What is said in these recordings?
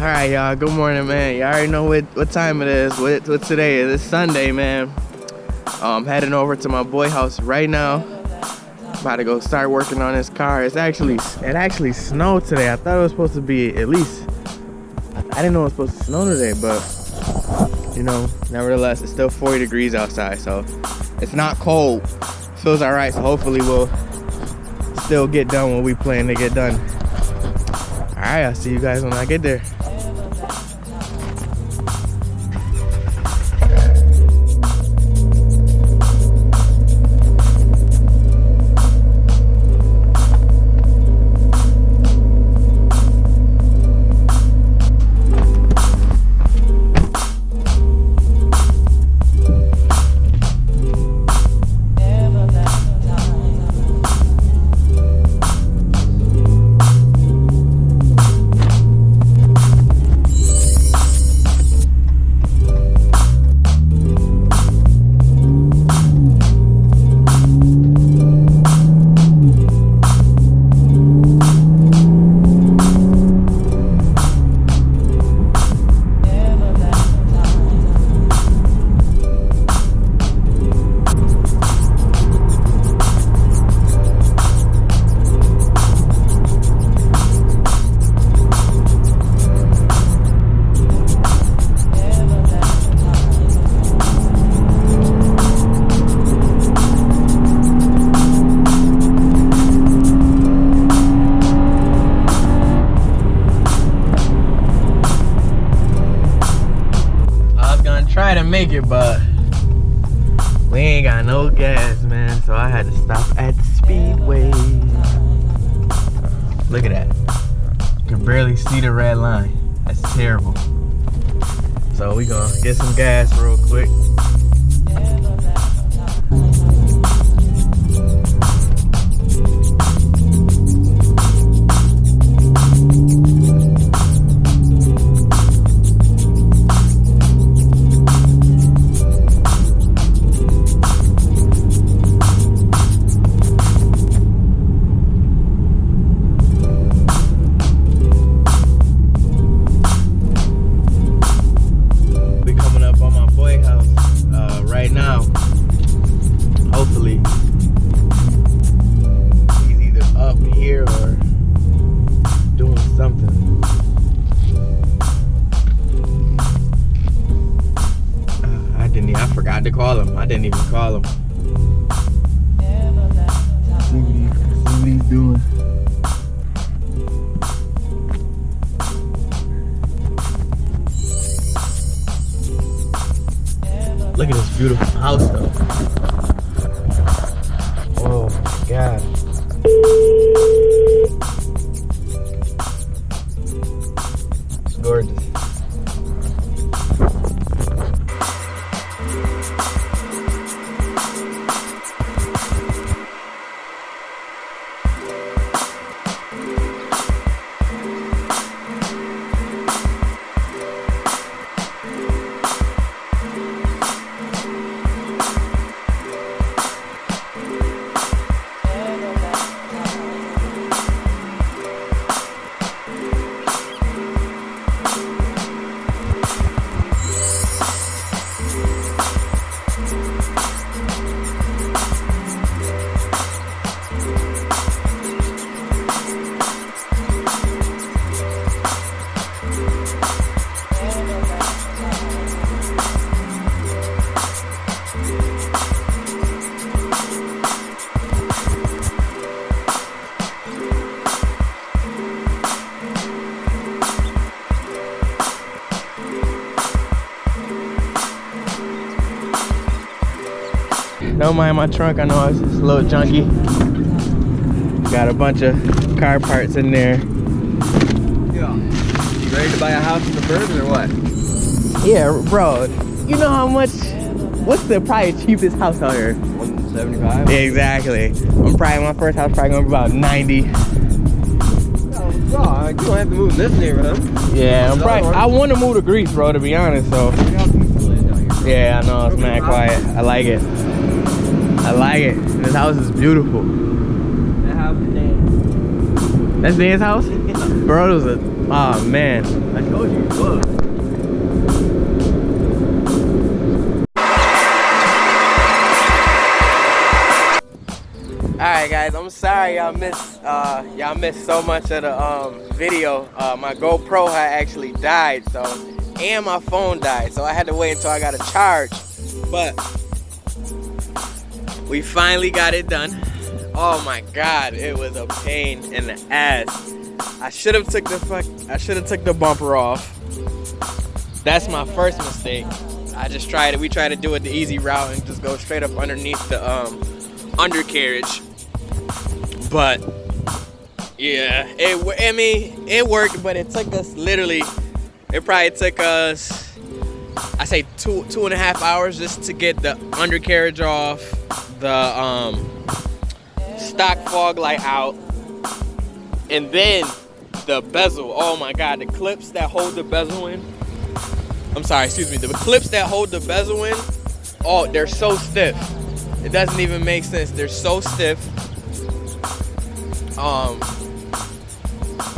Alright, y'all. Good morning, man. You already know what time it is. What today is. It's Sunday, man. I'm heading over to my boy house right now. About to go start working on his car. It actually snowed today. I thought it was supposed to be at least. I didn't know it was supposed to snow today, but you know, nevertheless, it's still 40 degrees outside, so it's not cold. Feels alright, so hopefully we'll still get done what we plan to get done. Alright, I'll see you guys when I get there. Try to make it, but we ain't got no gas, man, so I had to stop at the Speedway. Look at that. You can barely see the red line. That's terrible. So we gonna get some gas real quick. I didn't even call him. See what he's doing. Look at this beautiful house though. Oh my God. It's gorgeous. Don't mind my trunk, I know it's just a little junky. Got a bunch of car parts in there. Yeah. You ready to buy a house in the burbs or what? Yeah, bro. You know how much, what's the probably cheapest house out here? 175? Yeah, exactly. My first house probably gonna be about 90. Oh, bro, you don't have to move in this neighborhood. Yeah, I want to move to Greece, bro, to be honest, so. Yeah, I know, it's mad quiet. I like it. I like it. This house is beautiful. That house is Dan. That's Dan's house? Bro, it was a, oh man. I told you, look. Alright guys, I'm sorry y'all missed so much of the video. My GoPro had actually died, so, and my phone died, so I had to wait until I got a charge. But we finally got it done. Oh my god, it was a pain in the ass. I should have took the bumper off. That's my first mistake. We tried to do it the easy route and just go straight up underneath the undercarriage. But yeah, it worked, but it took us literally, it probably took us, I say two and a half hours just to get the undercarriage off, the stock fog light out, and then the bezel. Oh my god, the clips that hold the bezel in, I'm sorry, excuse me, the clips that hold the bezel in, oh, they're so stiff. It doesn't even make sense. They're so stiff.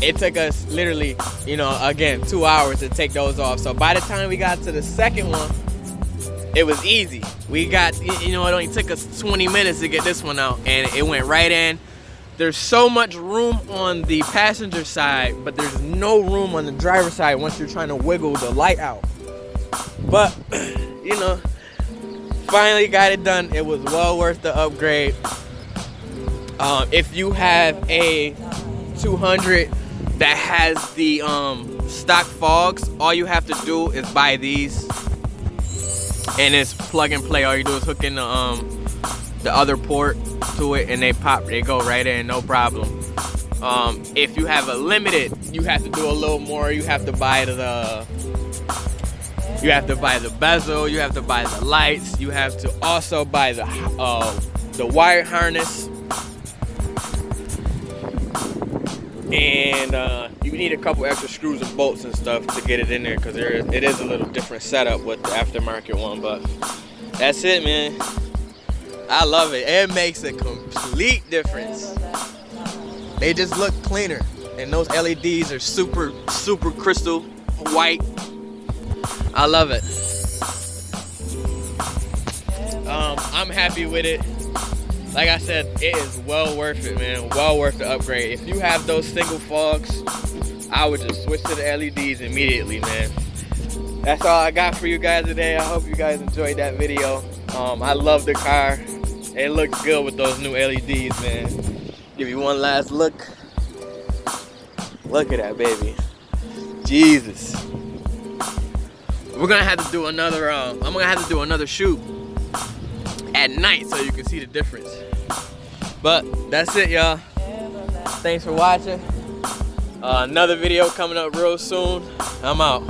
It took us literally, you know, again, 2 hours to take those off. So by the time we got to the second one, it was easy. We got, you know, it only took us 20 minutes to get this one out, and it went right in. There's so much room on the passenger side, but there's no room on the driver's side once you're trying to wiggle the light out. But, you know, finally got it done. It was well worth the upgrade. If you have a 200 that has the stock fogs, all you have to do is buy these, and it's plug and play. All you do is hook in the other port to it, and they go right in, no problem. If you have a limited, you have to do a little more. You have to buy the bezel, you have to buy the lights, you have to also buy the wire harness, and you need a couple extra screws and bolts and stuff to get it in there, because it is a little different setup with the aftermarket one. But that's it, man. I love it. It makes a complete difference. They just look cleaner, and those LEDs are super crystal white. I love it. I'm happy with it. Like I said, it is well worth it, man. Well worth the upgrade. If you have those single fogs, I would just switch to the LEDs immediately, man. That's all I got for you guys today. I hope you guys enjoyed that video. I love the car. It looks good with those new LEDs, man. Give you one last look. Look at that, baby. Jesus. We're gonna have to do another, I'm gonna have to do another shoot at night so you can see the difference. But that's it, y'all. Thanks for watching. Another video coming up real soon. I'm out.